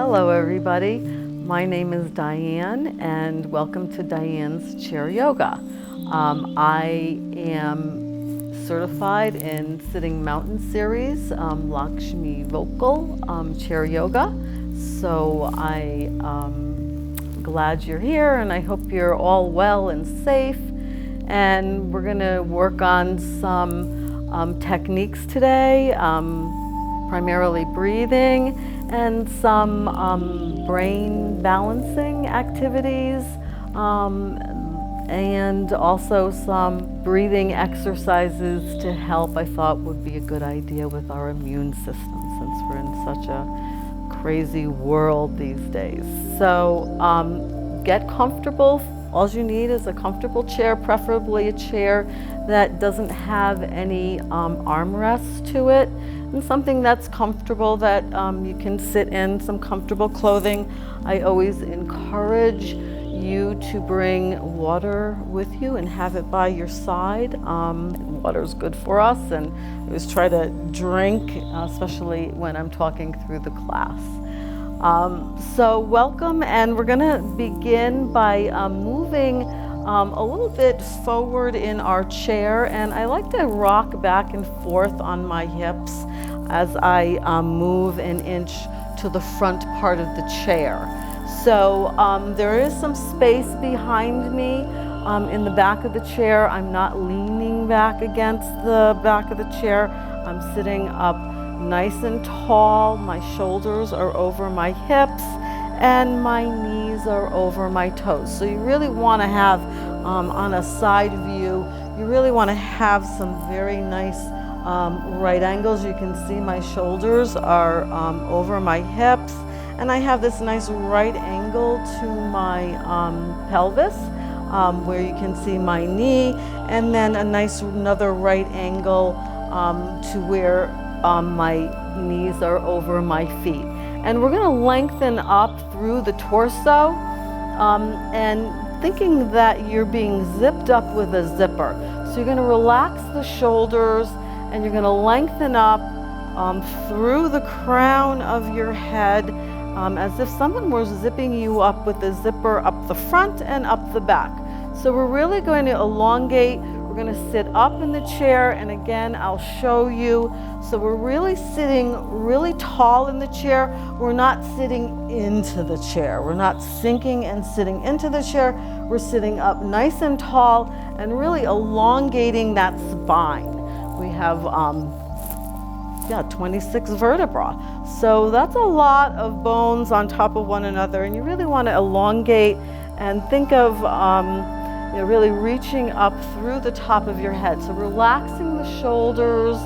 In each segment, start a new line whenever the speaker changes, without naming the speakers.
Hello everybody, my name is Diane and welcome to Diane's Chair Yoga. I am certified in Sitting Mountain Series, Lakshmi Vocal Chair Yoga. So I'm glad you're here and I hope you're all well and safe. And we're going to work on some techniques today, primarily breathing and some brain balancing activities, and also some breathing exercises to help, I thought would be a good idea with our immune system since we're in such a crazy world these days. So get comfortable. All you need is a comfortable chair, preferably a chair that doesn't have any armrests to it, and something that's comfortable that you can sit in, some comfortable clothing. I always encourage you to bring water with you and have it by your side. Water is good for us, and I always try to drink, especially when I'm talking through the class. So welcome, and we're going to begin by moving a little bit forward in our chair, and I like to rock back and forth on my hips as I move an inch to the front part of the chair. So there is some space behind me in the back of the chair. I'm not leaning back against the back of the chair. I'm sitting up nice and tall. My shoulders are over my hips and my knees are over my toes. So you really want to have, on a side view, you really want to have some very nice right angles. You can see my shoulders are over my hips, and I have this nice right angle to my pelvis, where you can see my knee, and then a nice another right angle to where my knees are over my feet. And we're going to lengthen up through the torso, and thinking that you're being zipped up with a zipper. So you're going to relax the shoulders and you're going to lengthen up through the crown of your head, as if someone were zipping you up with a zipper up the front and up the back. So we're really going to elongate. We're going to sit up in the chair, and again I'll show you. So we're really sitting really tall in the chair. We're not sitting into the chair. We're not sinking and sitting into the chair. We're sitting up nice and tall and really elongating that spine. We have 26 vertebrae. So that's a lot of bones on top of one another, and you really want to elongate and think of really reaching up through the top of your head. So relaxing the shoulders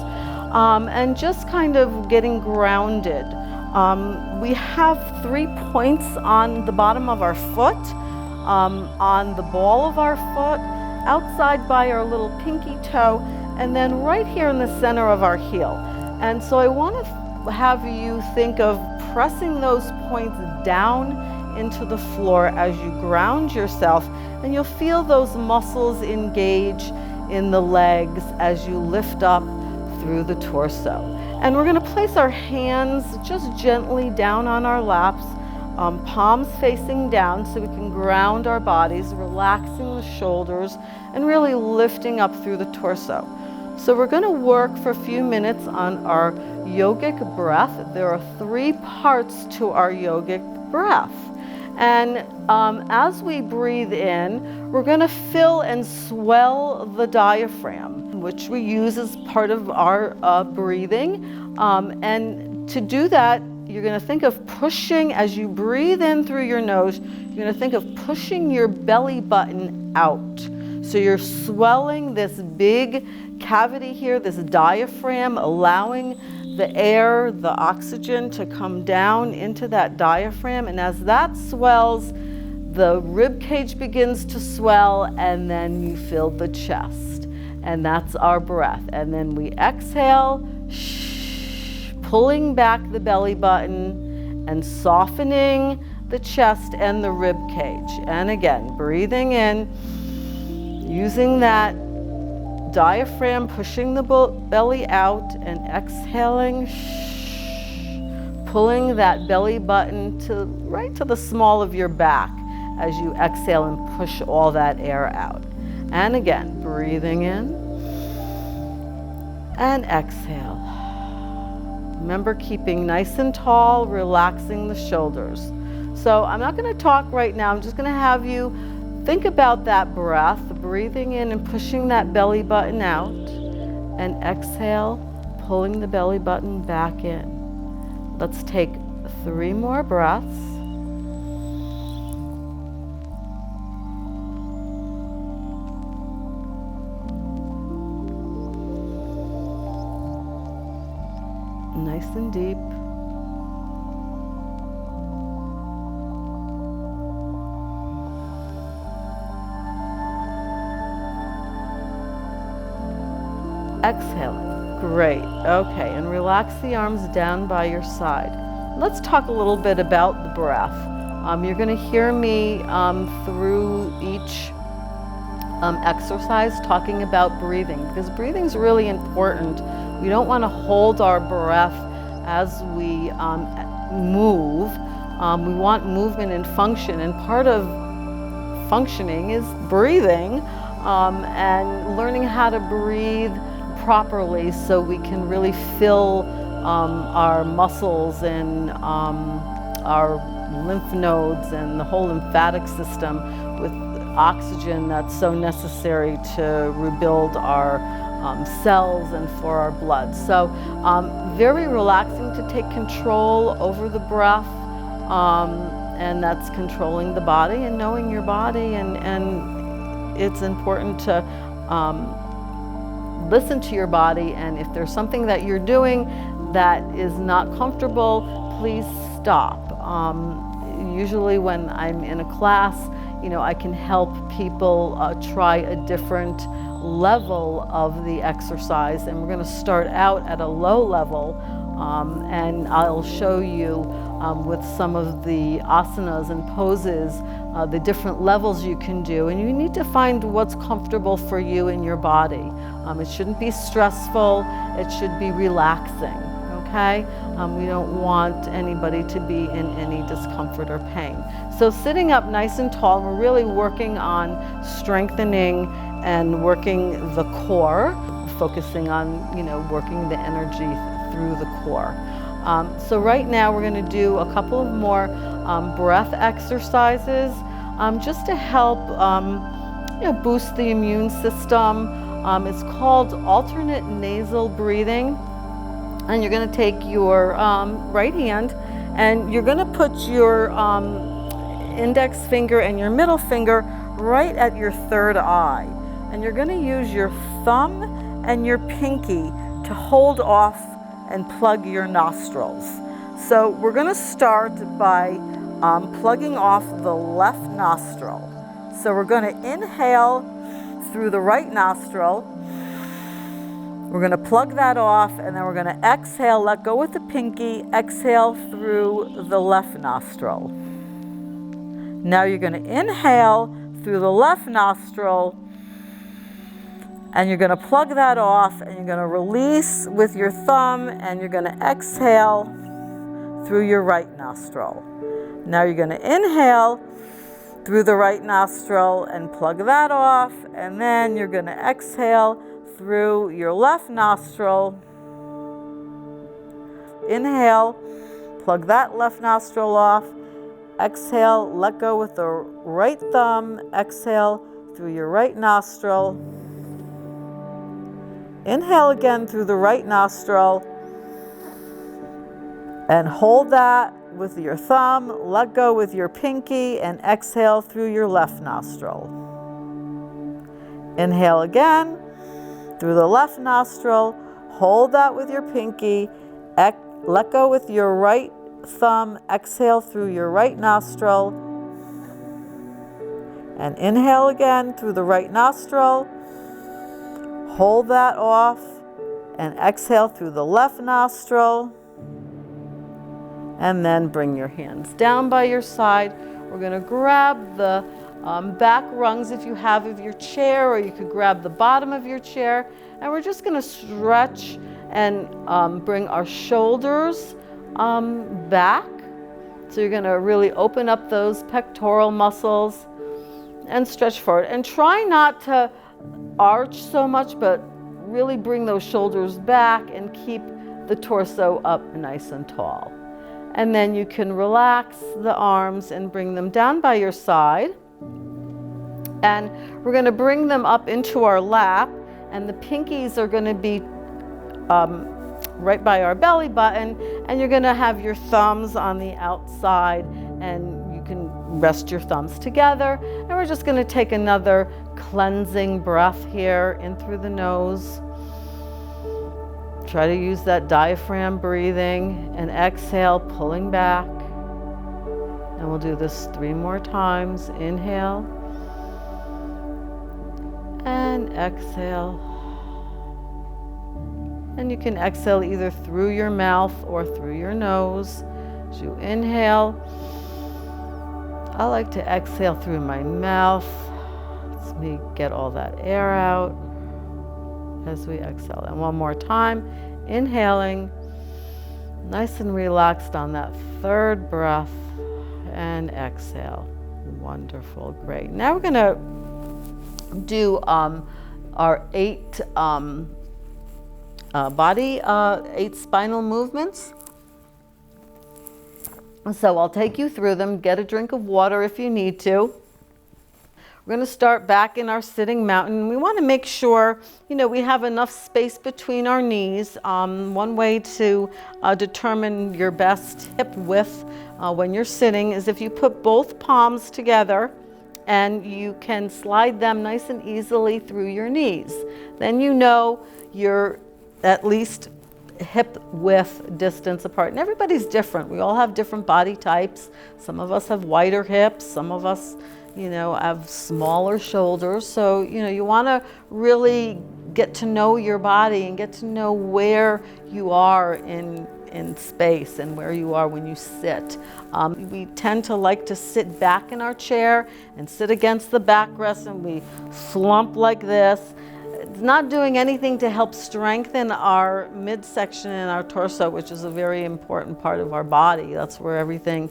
and just kind of getting grounded. We have 3 points on the bottom of our foot, on the ball of our foot, outside by our little pinky toe, and then right here in the center of our heel. And so I want to have you think of pressing those points down into the floor as you ground yourself, and you'll feel those muscles engage in the legs as you lift up through the torso. And we're going to place our hands just gently down on our laps, palms facing down, so we can ground our bodies, relaxing the shoulders and really lifting up through the torso. So we're going to work for a few minutes on our yogic breath. There are 3 parts to our yogic breath. And as we breathe in, we're going to fill and swell the diaphragm, which we use as part of our breathing. And to do that, you're going to think of pushing, as you breathe in through your nose, you're going to think of pushing your belly button out. So you're swelling this big cavity here, this diaphragm, allowing the air, the oxygen to come down into that diaphragm. And as that swells, the rib cage begins to swell, and then you fill the chest. And that's our breath. And then we exhale, pulling back the belly button and softening the chest and the rib cage. And again, breathing in, using that diaphragm, pushing the belly out, and exhaling, pulling that belly button right to the small of your back as you exhale and push all that air out. And again, breathing in and exhale. Remember, keeping nice and tall, relaxing the shoulders. So I'm not going to talk right now. I'm just going to have you think about that breath, breathing in and pushing that belly button out, and exhale, pulling the belly button back in. Let's take 3 more breaths. Nice and deep. Exhaling. Great. Okay, and relax the arms down by your side. Let's talk a little bit about the breath. You're going to hear me through each exercise talking about breathing, because breathing is really important. We don't want to hold our breath as we move. We want movement and function, and part of functioning is breathing and learning how to breathe properly so we can really fill our muscles and our lymph nodes and the whole lymphatic system with oxygen that's so necessary to rebuild our cells and for our blood. So very relaxing to take control over the breath, and that's controlling the body and knowing your body, and it's important to listen to your body, and if there's something that you're doing that is not comfortable, please stop. Usually when I'm in a class, I can help people try a different level of the exercise, and we're going to start out at a low level, and I'll show you with some of the asanas and poses the different levels you can do, and you need to find what's comfortable for you in your body. It shouldn't be stressful, it should be relaxing, okay? We don't want anybody to be in any discomfort or pain. So sitting up nice and tall, we're really working on strengthening and working the core, focusing on, working the energy through the core. So right now we're going to do a couple of more breath exercises just to help boost the immune system. It's called alternate nasal breathing. And you're going to take your right hand and you're going to put your index finger and your middle finger right at your third eye. And you're going to use your thumb and your pinky to hold off and plug your nostrils. So we're going to start by plugging off the left nostril. So we're going to inhale through the right nostril. We're going to plug that off, and then we're going to exhale, let go with the pinky, exhale through the left nostril. Now you're going to inhale through the left nostril, and you're going to plug that off, and you're going to release with your thumb, and you're going to exhale through your right nostril. Now you're going to inhale through the right nostril and plug that off, and then you're going to exhale through your left nostril. Inhale, plug that left nostril off. Exhale, let go with the right thumb. Exhale through your right nostril. Inhale again through the right nostril. And hold that with your thumb. Let go with your pinky and exhale through your left nostril. Inhale again through the left nostril, hold that with your pinky, let go with your right thumb, exhale through your right nostril, and inhale again through the right nostril, hold that off, and exhale through the left nostril, and then bring your hands down by your side. We're going to grab the back rungs if you have of your chair, or you could grab the bottom of your chair, and we're just going to stretch and bring our shoulders back. So you're going to really open up those pectoral muscles and stretch forward. And try not to arch so much, but really bring those shoulders back and keep the torso up nice and tall. And then you can relax the arms and bring them down by your side. And we're going to bring them up into our lap, and the pinkies are going to be right by our belly button, and you're going to have your thumbs on the outside, and you can rest your thumbs together. And we're just going to take another cleansing breath here in through the nose. Try to use that diaphragm breathing, and exhale, pulling back. And we'll do this 3 more times. Inhale and exhale. And you can exhale either through your mouth or through your nose. As you inhale, I like to exhale through my mouth. Let me get all that air out as we exhale. And one more time, inhaling, nice and relaxed on that 3rd breath, and exhale. Wonderful, great. Now we're going to do our 8 8 spinal movements. So I'll take you through them. Get a drink of water if you need to. We're going to start back in our sitting mountain. We want to make sure, we have enough space between our knees. One way to determine your best hip width when you're sitting is if you put both palms together and you can slide them nice and easily through your knees. Then you're at least hip width distance apart. And everybody's different. We all have different body types. Some of us have wider hips. Some of us have smaller shoulders. So, you want to really get to know your body and get to know where you are in space and where you are when you sit. We tend to like to sit back in our chair and sit against the backrest, and we slump like this. It's not doing anything to help strengthen our midsection and our torso, which is a very important part of our body. That's where everything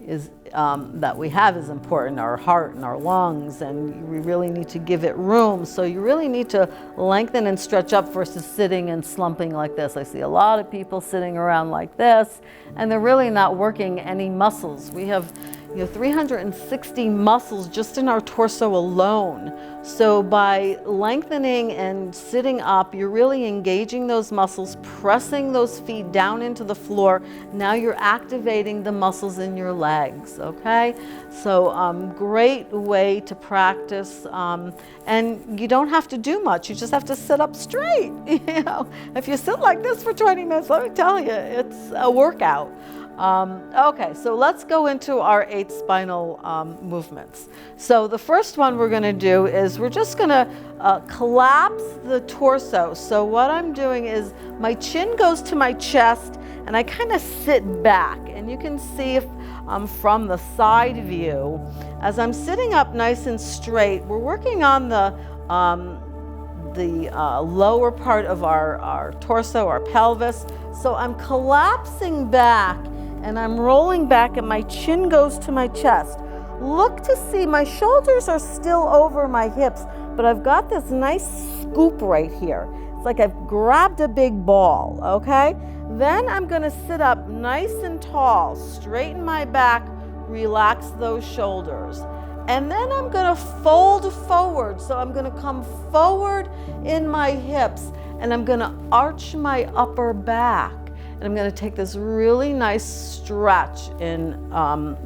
is that we have is important, our heart and our lungs, and we really need to give it room. So you really need to lengthen and stretch up versus sitting and slumping like this. I see a lot of people sitting around like this, and they're really not working any muscles. We have 360 muscles just in our torso alone. So by lengthening and sitting up, you're really engaging those muscles, pressing those feet down into the floor. Now you're activating the muscles in your legs, okay? So great way to practice. And you don't have to do much. You just have to sit up straight. If you sit like this for 20 minutes, let me tell you, it's a workout. Okay, so let's go into our 8 spinal movements. So the first one we're going to do is we're just going to collapse the torso. So what I'm doing is my chin goes to my chest, and I kind of sit back. And you can see if from the side view, as I'm sitting up nice and straight, we're working on the lower part of our torso, our pelvis. So I'm collapsing back, and I'm rolling back, and my chin goes to my chest. Look to see my shoulders are still over my hips, but I've got this nice scoop right here. It's like I've grabbed a big ball, okay? Then I'm gonna sit up nice and tall, straighten my back, relax those shoulders. And then I'm gonna fold forward. So I'm gonna come forward in my hips, and I'm gonna arch my upper back. And I'm going to take this really nice stretch in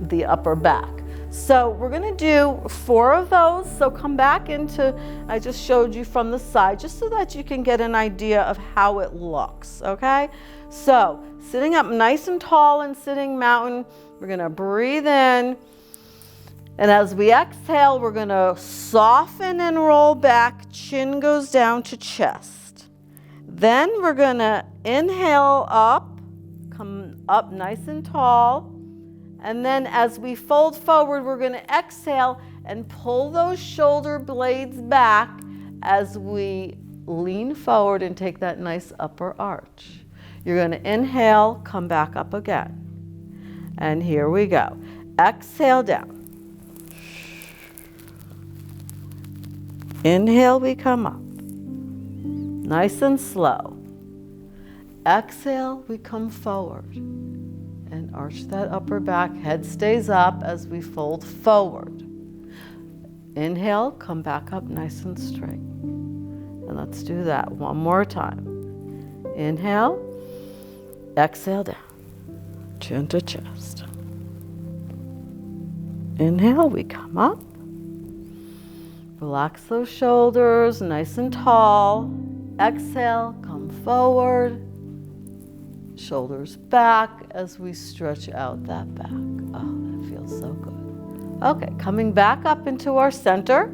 the upper back. So we're going to do 4 of those. So come back into, I just showed you from the side, just so that you can get an idea of how it looks, okay? So sitting up nice and tall in sitting mountain, we're going to breathe in. And as we exhale, we're going to soften and roll back. Chin goes down to chest. Then we're going to inhale up, come up nice and tall. And then as we fold forward, we're going to exhale and pull those shoulder blades back as we lean forward and take that nice upper arch. You're going to inhale, come back up again. And here we go. Exhale down. Inhale, we come up. Nice and slow. Exhale, we come forward. And arch that upper back. Head stays up as we fold forward. Inhale, come back up nice and straight. And let's do that one more time. Inhale, exhale down, chin to chest. Inhale, we come up. Relax those shoulders, nice and tall. Exhale, come forward. Shoulders back as we stretch out that back. Oh, that feels so good. Okay, coming back up into our center.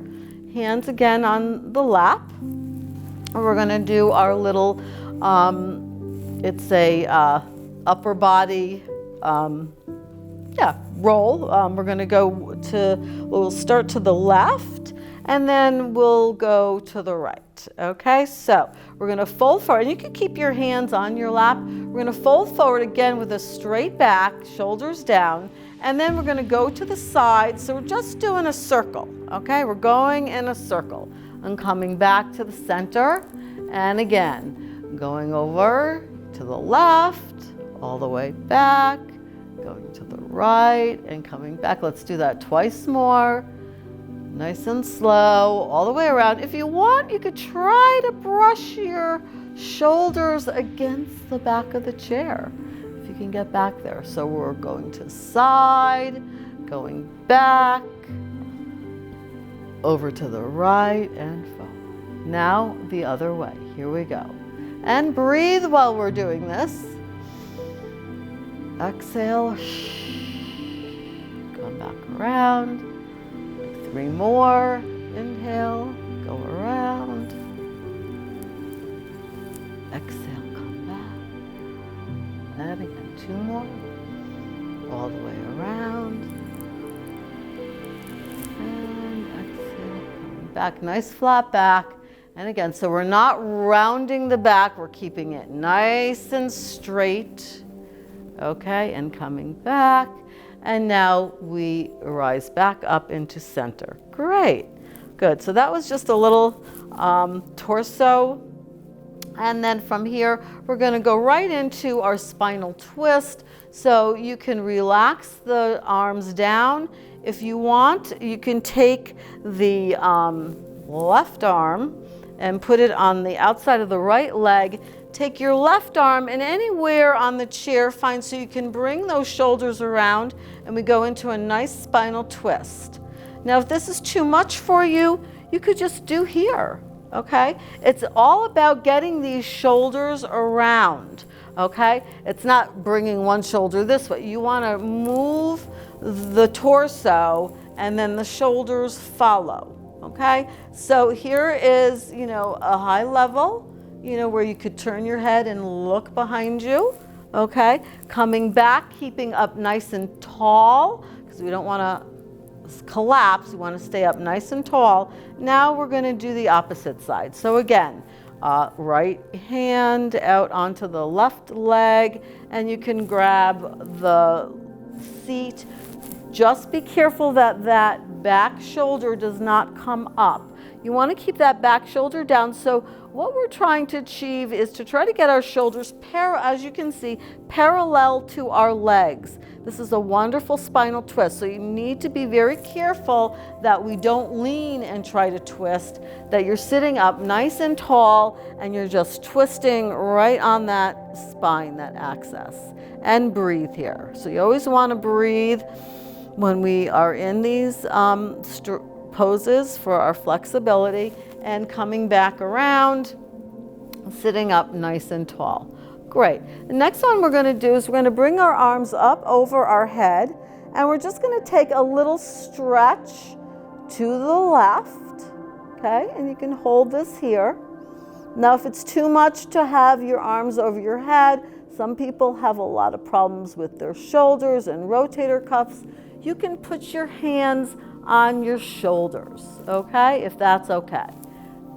Hands again on the lap. And we're gonna do our little, it's a upper body, roll. We're gonna go to, we'll start to the left and then we'll go to the right. Okay, so we're gonna fold forward, and you can keep your hands on your lap. We're gonna fold forward again with a straight back, shoulders down, and then we're gonna go to the side. So we're just doing a circle, okay? We're going in a circle and coming back to the center. And again, going over to the left, all the way back, going to the right and coming back. Let's do that twice more. Nice and slow, all the way around. If you want, you could try to brush your shoulders against the back of the chair, if you can get back there. So we're going to side, going back, over to the right and forward. Now the other way, here we go. And breathe while we're doing this. Exhale, come back around. 3 more, inhale, go around. Exhale, come back. And again, 2 more, all the way around. And exhale, coming back, nice flat back. And again, so we're not rounding the back, we're keeping it nice and straight. Okay, and coming back. And now we rise back up into center. Great, good. So that was just a little torso. And then from here, we're gonna go right into our spinal twist. So you can relax the arms down. If you want, you can take the left arm and put it on the outside of the right leg. Take your left arm and anywhere on the chair, fine, so you can bring those shoulders around and we go into a nice spinal twist. Now, if this is too much for you, you could just do here, okay? It's all about getting these shoulders around, okay? It's not bringing one shoulder this way. You wanna move the torso and then the shoulders follow, okay? So here is, a high level, where you could turn your head and look behind you, okay? Coming back, keeping up nice and tall, because we don't want to collapse, we want to stay up nice and tall. Now we're going to do the opposite side. So again, right hand out onto the left leg, and you can grab the seat. Just be careful that that back shoulder does not come up. You want to keep that back shoulder down. So what we're trying to achieve is to try to get our shoulders, as you can see, parallel to our legs. This is a wonderful spinal twist. So you need to be very careful that we don't lean and try to twist, that you're sitting up nice and tall and you're just twisting right on that spine, that axis. And breathe here. So you always want to breathe when we are in these poses for our flexibility, and coming back around, sitting up nice and tall. Great. The next one we're going to do is we're going to bring our arms up over our head, and we're just going to take a little stretch to the left, okay? And you can hold this here. Now, if it's too much to have your arms over your head, some people have a lot of problems with their shoulders and rotator cuffs. You can put your hands on your shoulders, okay? If that's okay.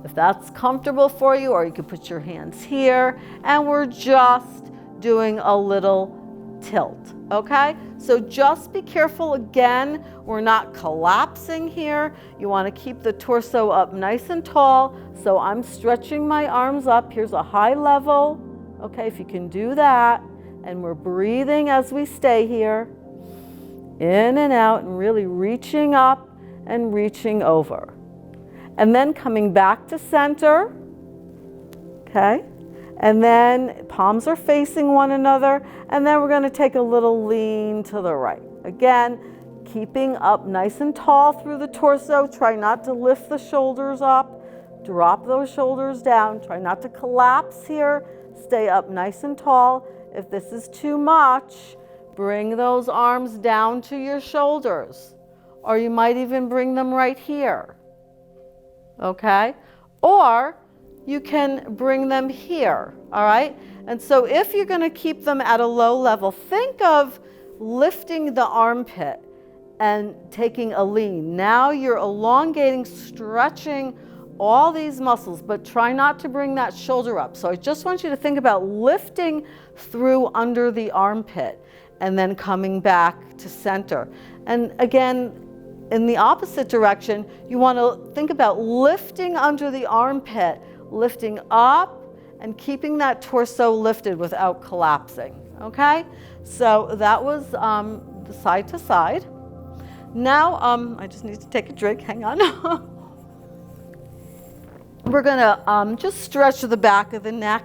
If that's comfortable for you, or you can put your hands here, and we're just doing a little tilt, okay? So just be careful again, we're not collapsing here. You want to keep the torso up nice and tall. So I'm stretching my arms up. Here's a high level, okay, if you can do that. And we're breathing as we stay here, in and out, and really reaching up and reaching over. And then coming back to center, okay? And then palms are facing one another, and then we're going to take a little lean to the right. Again, keeping up nice and tall through the torso. Try not to lift the shoulders up. Drop those shoulders down. Try not to collapse here. Stay up nice and tall. If this is too much, bring those arms down to your shoulders, or you might even bring them right here, okay? Or you can bring them here, all right? And so if you're gonna keep them at a low level, think of lifting the armpit and taking a lean. Now you're elongating, stretching all these muscles, but try not to bring that shoulder up. So I just want you to think about lifting through under the armpit and then coming back to center. And again, in the opposite direction, you want to think about lifting under the armpit, lifting up and keeping that torso lifted without collapsing, okay? So that was the side to side. Now, I just need to take a drink, hang on. We're gonna just stretch the back of the neck.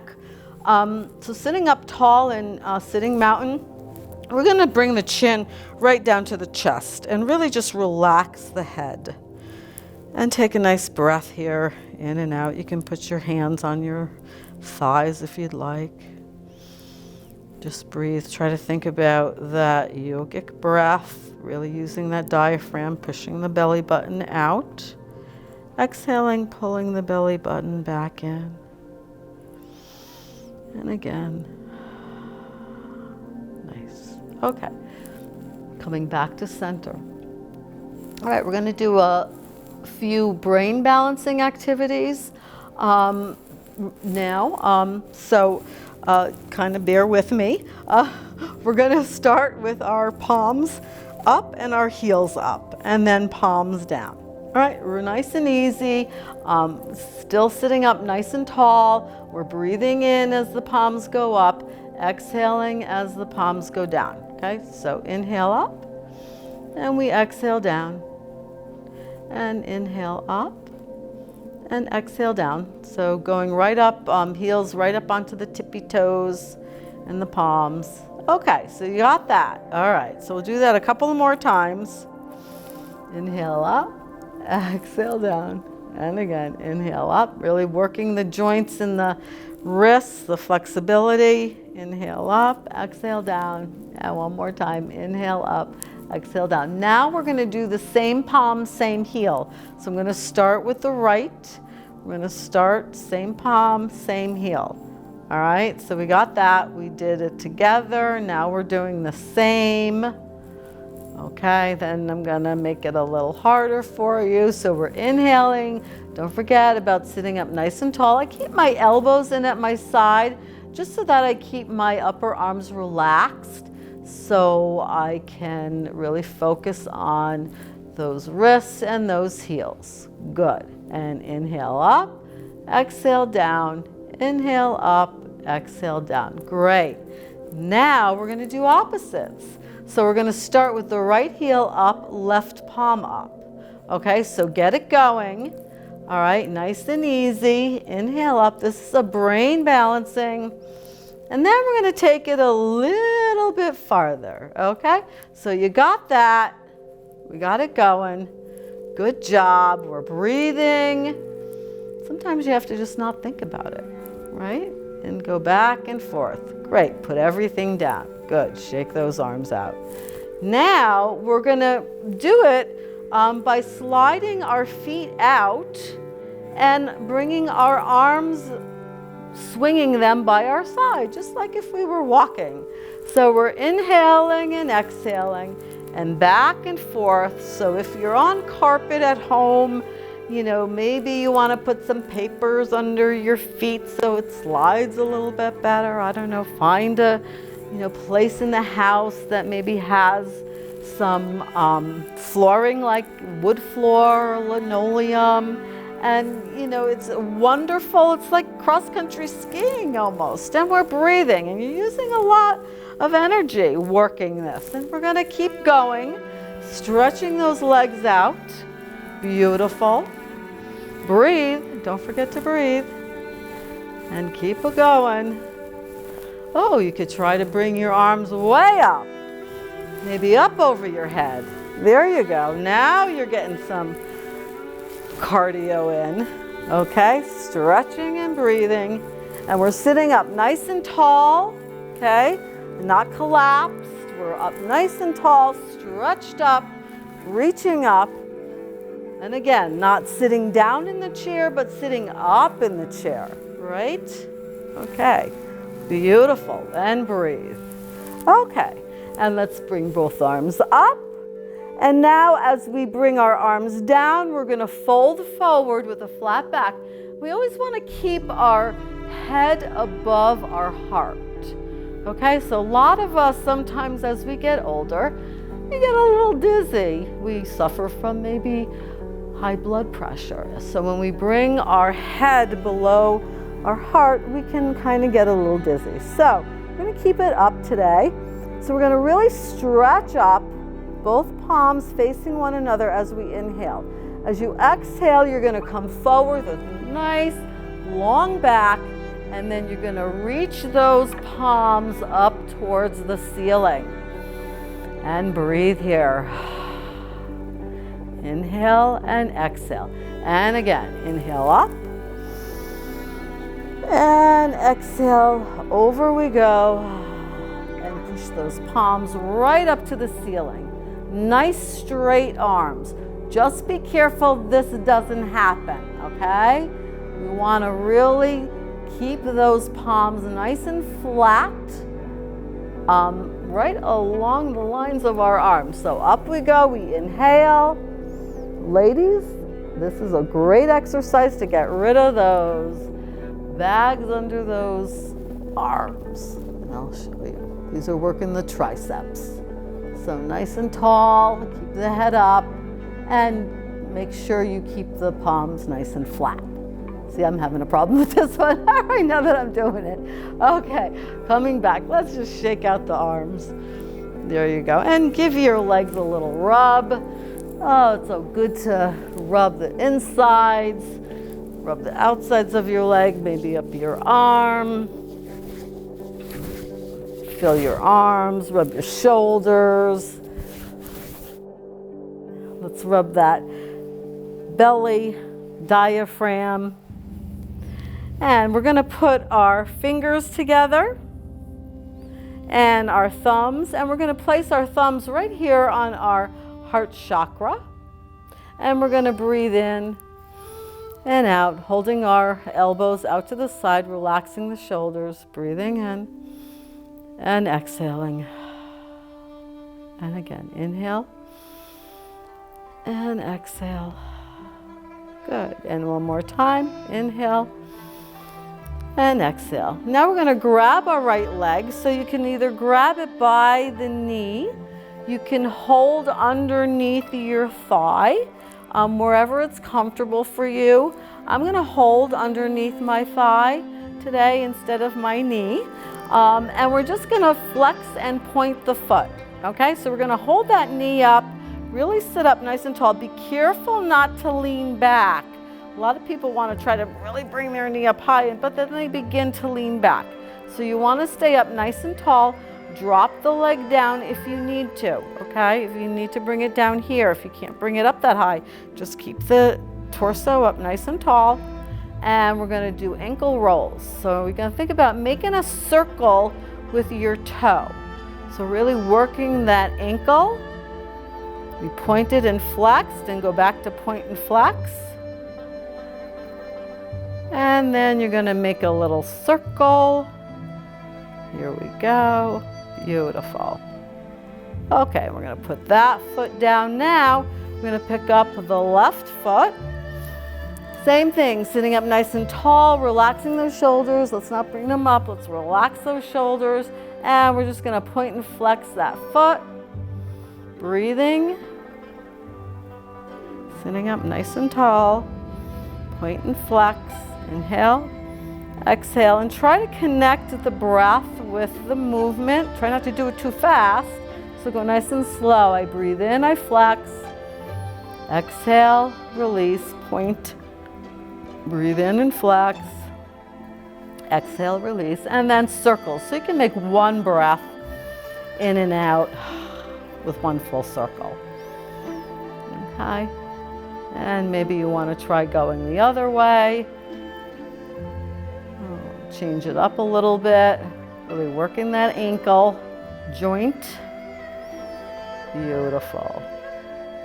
So sitting up tall in sitting mountain, we're gonna bring the chin right down to the chest and really just relax the head. And take a nice breath here, in and out. You can put your hands on your thighs if you'd like. Just breathe. Try to think about that yogic breath, really using that diaphragm, pushing the belly button out. Exhaling, pulling the belly button back in. And again. Nice. Okay. Coming back to center. All right, we're going to do a few brain balancing activities now. So kind of bear with me. We're going to start with our palms up and our heels up, and then palms down. All right, we're nice and easy, still sitting up nice and tall. We're breathing in as the palms go up, exhaling as the palms go down. Okay, so inhale up, and we exhale down. And inhale up, and exhale down. So going right up, heels right up onto the tippy toes and the palms. Okay, so you got that. All right, so we'll do that a couple more times. Inhale up, exhale down, and again, inhale up, really working the joints in the wrists, the flexibility. Inhale up, exhale down, and one more time, inhale up, exhale down. Now we're going to do the same palm, same heel. So I'm going to start with the right. We're going to start same palm, same heel. All right, so we got that. We did it together. Now we're doing the same. Okay, then I'm going to make it a little harder for you. So we're inhaling. Don't forget about sitting up nice and tall. I keep my elbows in at my side just so that I keep my upper arms relaxed, so I can really focus on those wrists and those heels. Good. And inhale up, exhale down, inhale up, exhale down. Great. Now we're going to do opposites. So we're going to start with the right heel up, left palm up. Okay, so get it going. All right, nice and easy. Inhale up. This is a brain balancing. And then we're going to take it a little bit farther, okay? So you got that. We got it going. Good job. We're breathing. Sometimes you have to just not think about it, right? And go back and forth. Great. Put everything down. Good. Shake those arms out. Now we're going to do it by sliding our feet out and bringing our arms, swinging them by our side, just like if we were walking. So we're inhaling and exhaling and back and forth. So if you're on carpet at home, You know, maybe you want to put some papers under your feet so it slides a little bit better. I don't know, find a, place in the house that maybe has some flooring like wood floor or linoleum. And, it's wonderful. It's like cross-country skiing almost. And we're breathing and you're using a lot of energy working this. And we're going to keep going, stretching those legs out. Beautiful. Breathe. Don't forget to breathe. And keep it going. Oh, you could try to bring your arms way up. Maybe up over your head. There you go. Now you're getting some cardio in. Okay, stretching and breathing. And we're sitting up nice and tall. Okay, not collapsed. We're up nice and tall, stretched up, reaching up. And again, not sitting down in the chair, but sitting up in the chair, right? Okay, beautiful, and breathe. Okay, and let's bring both arms up. And now as we bring our arms down, we're gonna fold forward with a flat back. We always wanna keep our head above our heart. Okay, so a lot of us sometimes as we get older, we get a little dizzy. We suffer from maybe high blood pressure. So when we bring our head below our heart, we can kind of get a little dizzy. So we're going to keep it up today. So we're going to really stretch up, both palms facing one another as we inhale. As you exhale, you're going to come forward with a nice long back, and then you're going to reach those palms up towards the ceiling. And breathe here. Inhale and exhale. And again, inhale up. And exhale, over we go. And push those palms right up to the ceiling. Nice straight arms. Just be careful this doesn't happen, okay? We want to really keep those palms nice and flat, right along the lines of our arms. So up we go, we inhale. Ladies, this is a great exercise to get rid of those bags under those arms. And I'll show you. These are working the triceps. So nice and tall, keep the head up, and make sure you keep the palms nice and flat. See, I'm having a problem with this one right now that I'm doing it. Okay, coming back. Let's just shake out the arms. There you go. And give your legs a little rub. Oh, it's so good to rub the insides, rub the outsides of your leg, maybe up your arm. Feel your arms, rub your shoulders. Let's rub that belly, diaphragm. And we're going to put our fingers together and our thumbs, and we're going to place our thumbs right here on our heart chakra. And we're going to breathe in and out, holding our elbows out to the side, relaxing the shoulders, breathing in and exhaling. And again, inhale and exhale. Good. And one more time, inhale and exhale. Now we're going to grab our right leg. So you can either grab it by the knee, you can hold underneath your thigh, wherever it's comfortable for you. I'm going to hold underneath my thigh today instead of my knee. And we're just going to flex and point the foot. Okay, so we're going to hold that knee up, really sit up nice and tall. Be careful not to lean back. A lot of people want to try to really bring their knee up high, but then they begin to lean back. So you want to stay up nice and tall. Drop the leg down if you need to, okay? If you need to bring it down here, if you can't bring it up that high, just keep the torso up nice and tall. And we're going to do ankle rolls. So we're going to think about making a circle with your toe. So really working that ankle. We pointed and flexed and go back to point and flex. And then you're going to make a little circle. Here we go. Beautiful. Okay, we're going to put that foot down now. We're going to pick up the left foot Same thing, sitting up nice and tall, relaxing those shoulders. Let's not bring them up. Let's relax those shoulders. And we're just gonna point and flex that foot. Breathing. Sitting up nice and tall. Point and flex. Inhale, exhale, and try to connect the breath with the movement. Try not to do it too fast. So go nice and slow. I breathe in, I flex. Exhale, release, point. Breathe in and flex. Exhale, release, and then circles. So you can make one breath in and out with one full circle. Okay. And maybe you want to try going the other way. Change it up a little bit. Really working that ankle joint. Beautiful.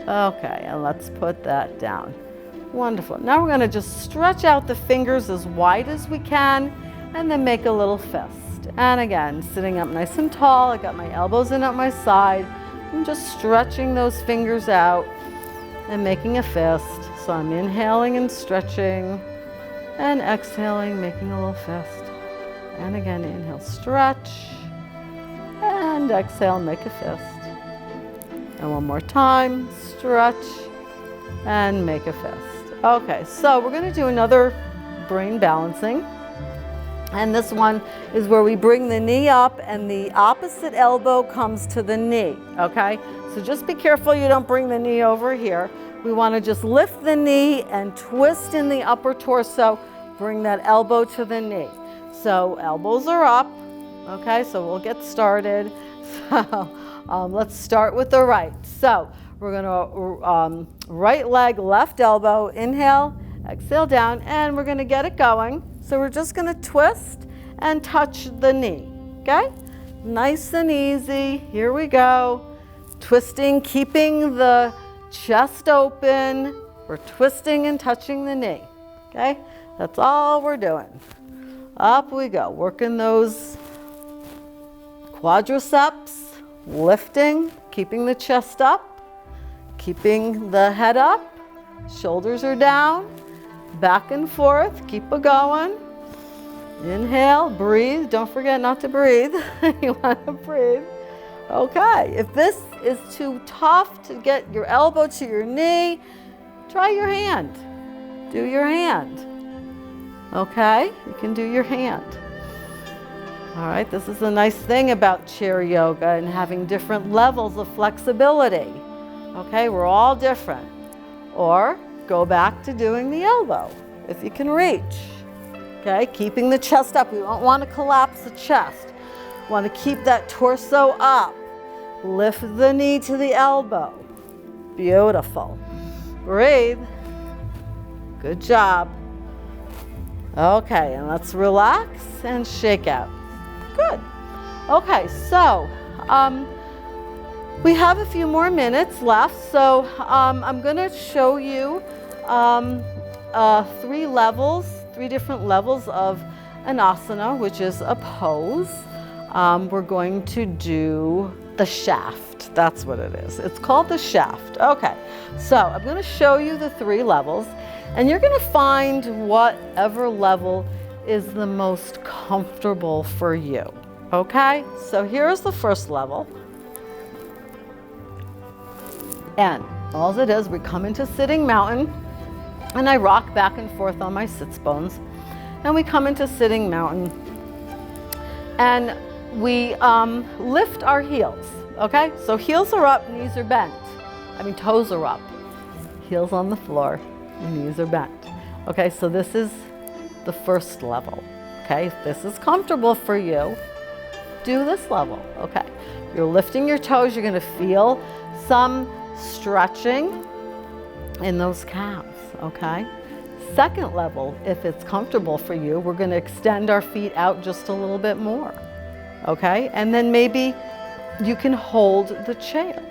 Okay, and let's put that down. Wonderful. Now we're going to just stretch out the fingers as wide as we can and then make a little fist. And again, sitting up nice and tall. I got my elbows in at my side. I'm just stretching those fingers out and making a fist. So I'm inhaling and stretching and exhaling, making a little fist. And again, inhale, stretch, and exhale, make a fist. And one more time, stretch, and make a fist. Okay, so we're going to do another brain balancing. And this one is where we bring the knee up and the opposite elbow comes to the knee, okay? So just be careful you don't bring the knee over here. We want to just lift the knee and twist in the upper torso, bring that elbow to the knee. So elbows are up, okay? So we'll get started. So let's start with the right. So we're gonna right leg, left elbow, inhale, exhale down, and we're gonna get it going. So we're just gonna twist and touch the knee, okay? Nice and easy, here we go. Twisting, keeping the chest open. We're twisting and touching the knee, okay? That's all we're doing. Up we go, working those quadriceps, lifting, keeping the chest up, keeping the head up, shoulders are down, back and forth, keep it going. Inhale, breathe, don't forget not to breathe. You want to breathe. Okay, if this is too tough to get your elbow to your knee, try your hand. Do your hand. Okay, you can do your hand. All right, this is a nice thing about chair yoga and having different levels of flexibility. Okay, we're all different. Or go back to doing the elbow if you can reach. Okay, keeping the chest up. We don't want to collapse the chest. We want to keep that torso up. Lift the knee to the elbow. Beautiful. Breathe. Good job. Okay, and let's relax and shake out. Good. Okay, so we have a few more minutes left, so I'm going to show you three different levels of an asana, which is a pose. We're going to do the shaft. That's what it is. It's called the shaft. Okay, so I'm going to show you the 3 levels, and you're going to find whatever level is the most comfortable for you. Okay, so here's the first level. And all it is, we come into sitting mountain, and I rock back and forth on my sits bones, and we come into sitting mountain, and we lift our heels. Okay, so heels are up, knees are bent. Toes are up, heels on the floor, knees are bent. Okay, so this is the first level. Okay, if this is comfortable for you, do this level. Okay, you're lifting your toes, you're gonna feel some stretching in those calves. Okay, second level, if it's comfortable for you, we're gonna extend our feet out just a little bit more. Okay, and then maybe you can hold the chair.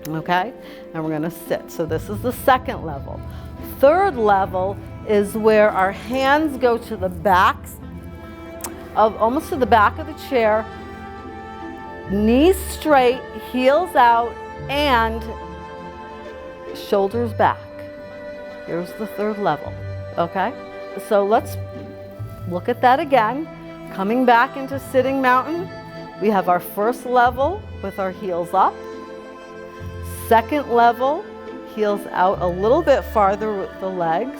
Okay, and we're gonna sit. So this is the second level. Third level is where our hands go to the backs of, almost to the back of the chair, knees straight, heels out, and shoulders back. Here's the third level, okay? So let's look at that again. Coming back into sitting mountain, we have our first level with our heels up. Second level, heels out a little bit farther with the legs.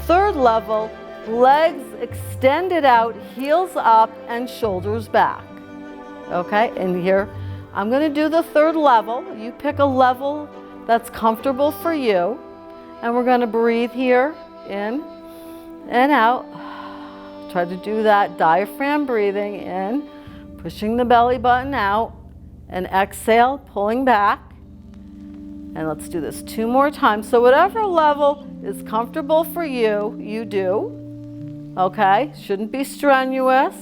Third level, legs extended out, heels up, and shoulders back. Okay, and here, I'm gonna do the third level. You pick a level that's comfortable for you. And we're gonna breathe here, in and out. Try to do that diaphragm breathing in, pushing the belly button out, and exhale, pulling back. And let's do this 2 more times. So whatever level is comfortable for you, you do. Okay, shouldn't be strenuous.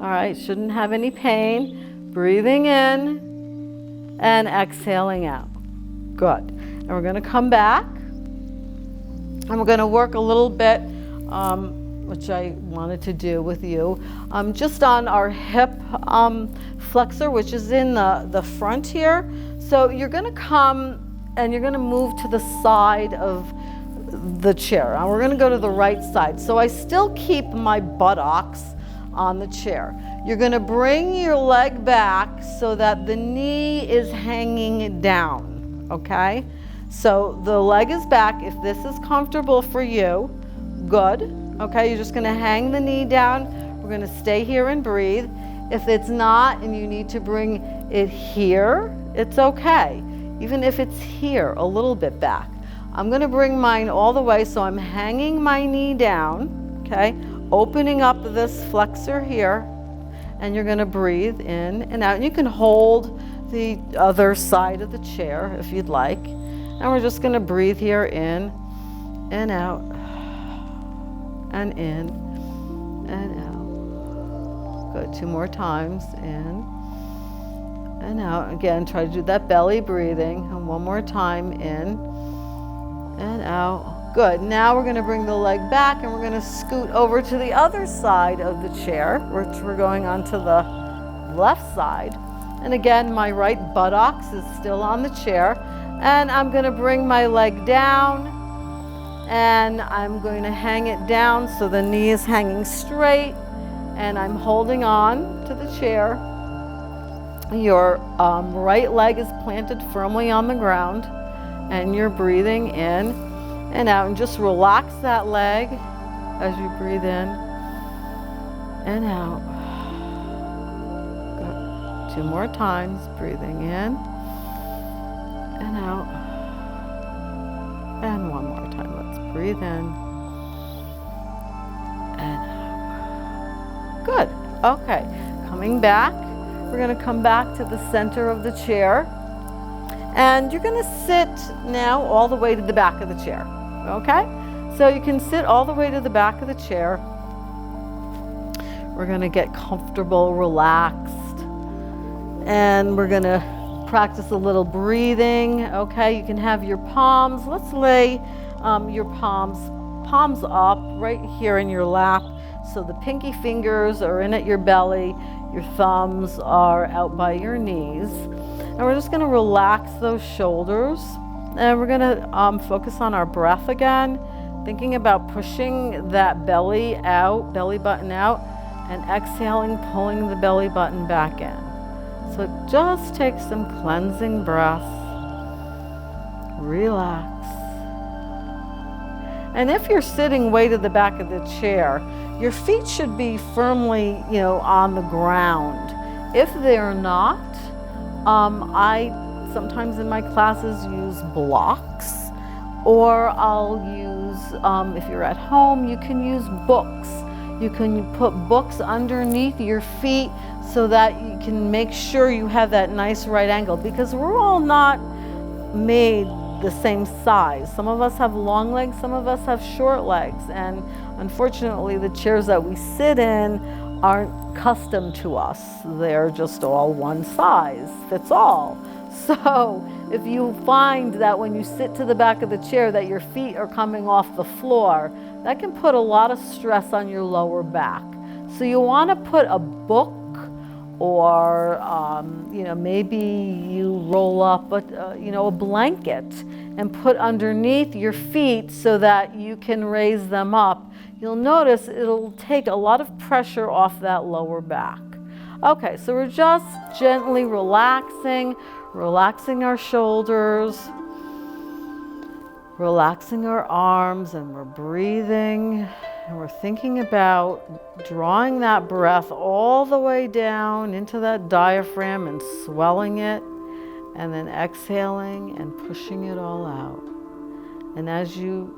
All right, shouldn't have any pain. Breathing in and exhaling out. Good. And we're gonna come back and we're gonna work a little bit, which I wanted to do with you, just on our hip flexor, which is in the front here. So you're gonna come and you're gonna move to the side of the chair. And we're gonna go to the right side. So I still keep my buttocks on the chair. You're gonna bring your leg back so that the knee is hanging down, okay? So the leg is back. If this is comfortable for you, good. Okay, you're just gonna hang the knee down. We're gonna stay here and breathe. If it's not and you need to bring it here, it's okay. Even if it's here, a little bit back. I'm gonna bring mine all the way, so I'm hanging my knee down, okay? Opening up this flexor here, and you're gonna breathe in and out. And you can hold the other side of the chair if you'd like. And we're just gonna breathe here in and out, and in and out. Good, 2 more times, in and out. Again, try to do that belly breathing, and 1 more time, in and out. Good, now we're gonna bring the leg back and we're gonna scoot over to the other side of the chair, which we're going onto the left side. And again, my right buttocks is still on the chair. And I'm gonna bring my leg down and I'm going to hang it down so the knee is hanging straight and I'm holding on to the chair. Your right leg is planted firmly on the ground and you're breathing in and out, and just relax that leg as you breathe in and out. Good. 2 more times, breathing in and out. And 1 more time, let's breathe in and out. Good, okay. Coming back, we're gonna come back to the center of the chair. And you're gonna sit now all the way to the back of the chair, okay? So you can sit all the way to the back of the chair. We're gonna get comfortable, relaxed, and we're gonna practice a little breathing, okay? You can have your palms, let's lay your palms up right here in your lap. So the pinky fingers are in at your belly, your thumbs are out by your knees. And we're just gonna relax those shoulders. And we're gonna focus on our breath again, thinking about pushing that belly button out, and exhaling, pulling the belly button back in. So just take some cleansing breaths, relax. And if you're sitting way to the back of the chair, your feet should be firmly, on the ground. If they're not, I sometimes in my classes use blocks, or I'll use, if you're at home, you can use books. You can put books underneath your feet so that you can make sure you have that nice right angle, because we're all not made the same size. Some of us have long legs, some of us have short legs, and unfortunately the chairs that we sit in aren't custom to us. They're just all one size fits all. So if you find that when you sit to the back of the chair that your feet are coming off the floor, that can put a lot of stress on your lower back. So you want to put a book or maybe you roll up a blanket and put underneath your feet so that you can raise them up. You'll notice it'll take a lot of pressure off that lower back. Okay, so we're just gently relaxing our shoulders, relaxing our arms, and we're breathing, and we're thinking about drawing that breath all the way down into that diaphragm and swelling it, and then exhaling and pushing it all out. And as you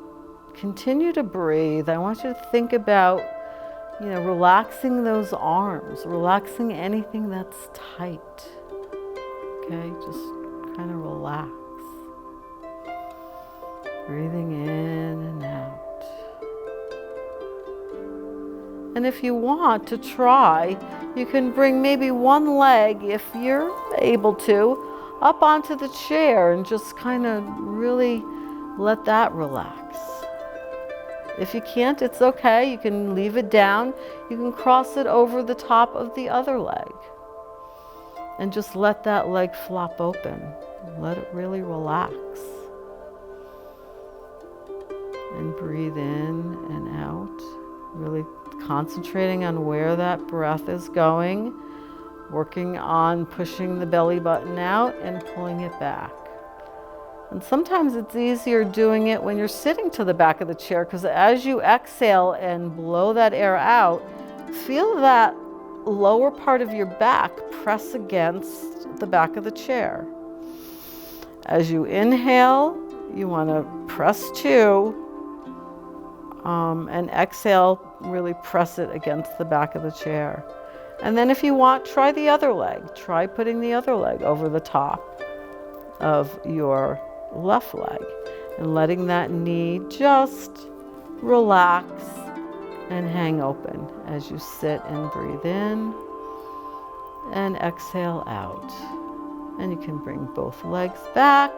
continue to breathe, I want you to think about, relaxing those arms, relaxing anything that's tight. Okay, just kind of relax. Breathing in and out. And if you want to try, you can bring maybe one leg, if you're able to, up onto the chair and just kind of really let that relax. If you can't, it's okay. You can leave it down. You can cross it over the top of the other leg. And just let that leg flop open. Let it really relax. And breathe in and out. Really concentrating on where that breath is going. Working on pushing the belly button out and pulling it back. And sometimes it's easier doing it when you're sitting to the back of the chair, because as you exhale and blow that air out, feel that lower part of your back press against the back of the chair. As you inhale, you want to press to, and exhale, really press it against the back of the chair. And then if you want, try the other leg. Try putting the other leg over the top of your left leg and letting that knee just relax and hang open as you sit and breathe in and exhale out. And you can bring both legs back,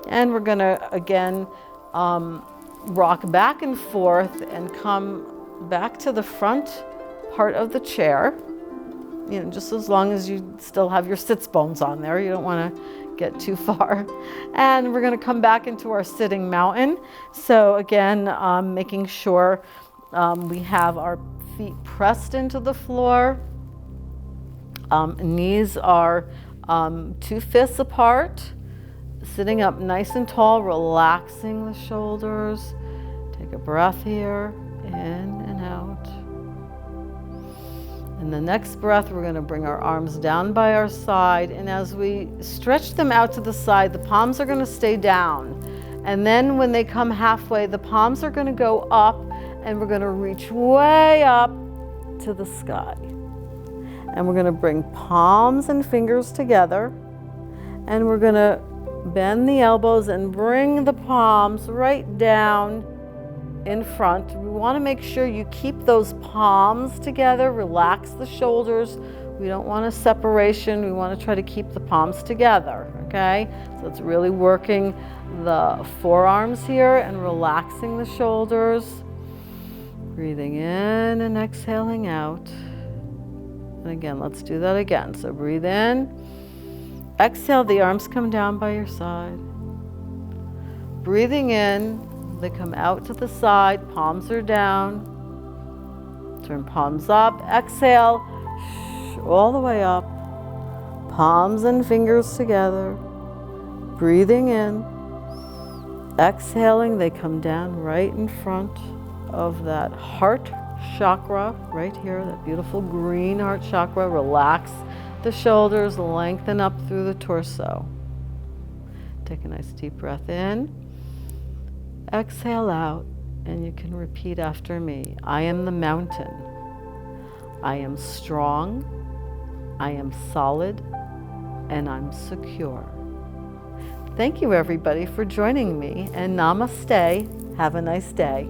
and we're going to again rock back and forth and come back to the front part of the chair, just as long as you still have your sits bones on there. You don't want to get too far. And we're going to come back into our sitting mountain. So again, making sure we have our feet pressed into the floor. Knees are 2 fists apart. Sitting up nice and tall, relaxing the shoulders. Take a breath here, in and out. And the next breath, we're going to bring our arms down by our side. And as we stretch them out to the side, the palms are going to stay down. And then when they come halfway, the palms are going to go up, and we're going to reach way up to the sky. And we're going to bring palms and fingers together. And we're going to bend the elbows and bring the palms right down in front. We want to make sure you keep those palms together, relax the shoulders. We don't want a separation. We want to try to keep the palms together, okay? So it's really working the forearms here and relaxing the shoulders. Breathing in and exhaling out. And again, let's do that again. So breathe in. Exhale, the arms come down by your side. Breathing in, they come out to the side, palms are down. Turn palms up, exhale, all the way up. Palms and fingers together. Breathing in. Exhaling, they come down right in front of that heart chakra, right here, that beautiful green heart chakra. Relax the shoulders, lengthen up through the torso. Take a nice deep breath in. Exhale out, and you can repeat after me. I am the mountain. I am strong. I am solid, and I'm secure. Thank you, everybody, for joining me, and namaste. Have a nice day.